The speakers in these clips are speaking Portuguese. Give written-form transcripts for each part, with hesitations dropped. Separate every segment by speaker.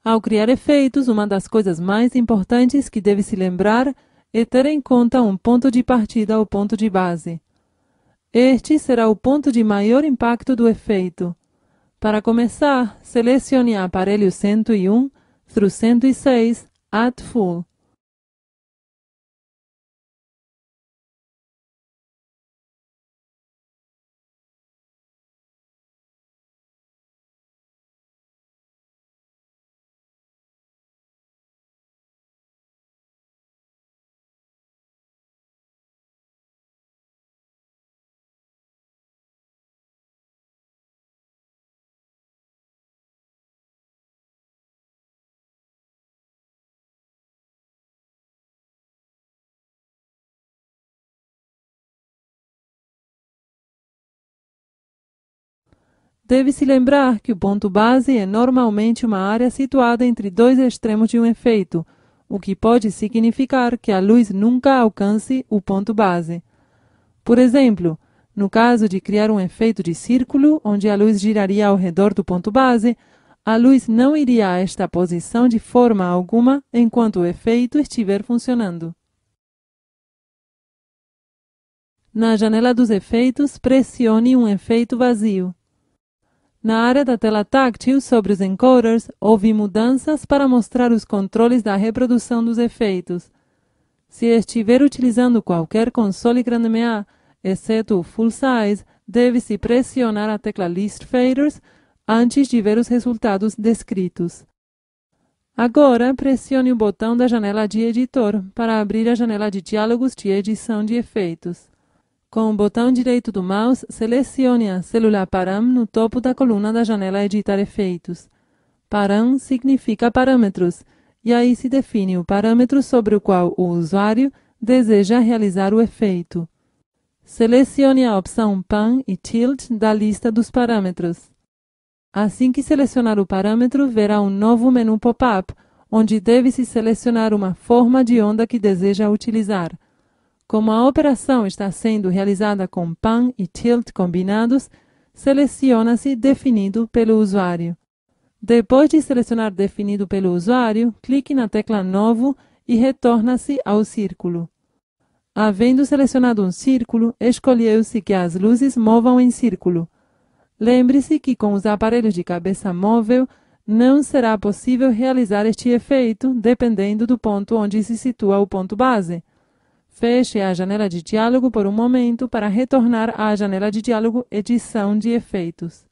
Speaker 1: Ao criar efeitos, uma das coisas mais importantes que deve se lembrar é ter em conta um ponto de partida ou ponto de base. Este será o ponto de maior impacto do efeito. Para começar, selecione aparelho 101 through 106 at Full. Deve-se lembrar que o ponto base é normalmente uma área situada entre dois extremos de um efeito, o que pode significar que a luz nunca alcance o ponto base. Por exemplo, no caso de criar um efeito de círculo, onde a luz giraria ao redor do ponto base, a luz não iria a esta posição de forma alguma enquanto o efeito estiver funcionando. Na janela dos efeitos, pressione um efeito vazio. Na área da tela táctil sobre os encoders, houve mudanças para mostrar os controles da reprodução dos efeitos. Se estiver utilizando qualquer console grande MA, exceto o Full Size, deve-se pressionar a tecla List Faders antes de ver os resultados descritos. Agora, pressione o botão da janela de editor para abrir a janela de diálogos de edição de efeitos. Com o botão direito do mouse, selecione a célula Param no topo da coluna da janela Editar Efeitos. Param significa parâmetros, e aí se define o parâmetro sobre o qual o usuário deseja realizar o efeito. Selecione a opção Pan e Tilt da lista dos parâmetros. Assim que selecionar o parâmetro, verá um novo menu pop-up, onde deve-se selecionar uma forma de onda que deseja utilizar. Como a operação está sendo realizada com Pan e Tilt combinados, seleciona-se Definido pelo usuário. Depois de selecionar Definido pelo usuário, clique na tecla Novo e retorna-se ao círculo. Havendo selecionado um círculo, escolheu-se que as luzes movam em círculo. Lembre-se que com os aparelhos de cabeça móvel, não será possível realizar este efeito, dependendo do ponto onde se situa o ponto base. Feche a janela de diálogo por um momento para retornar à janela de diálogo Edição de Efeitos.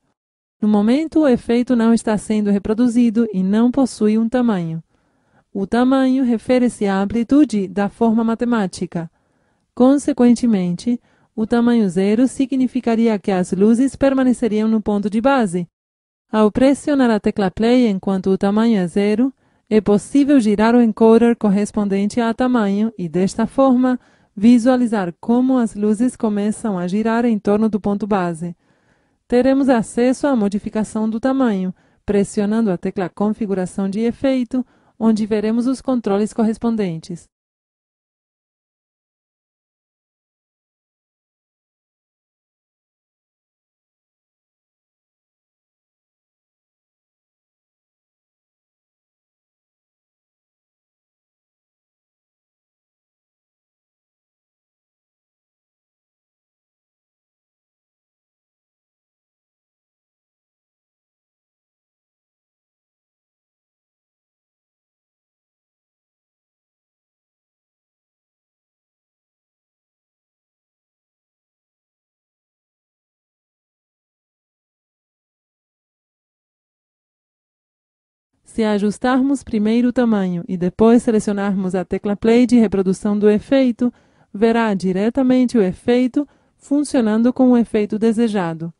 Speaker 1: No momento, o efeito não está sendo reproduzido e não possui um tamanho. O tamanho refere-se à amplitude da forma matemática. Consequentemente, o tamanho 0 significaria que as luzes permaneceriam no ponto de base. Ao pressionar a tecla Play enquanto o tamanho é 0, é possível girar o encoder correspondente a tamanho e, desta forma, visualizar como as luzes começam a girar em torno do ponto base. Teremos acesso à modificação do tamanho, pressionando a tecla Configuração de efeito, onde veremos os controles correspondentes. Se ajustarmos primeiro o tamanho e depois selecionarmos a tecla Play de reprodução do efeito, verá diretamente o efeito funcionando com o efeito desejado.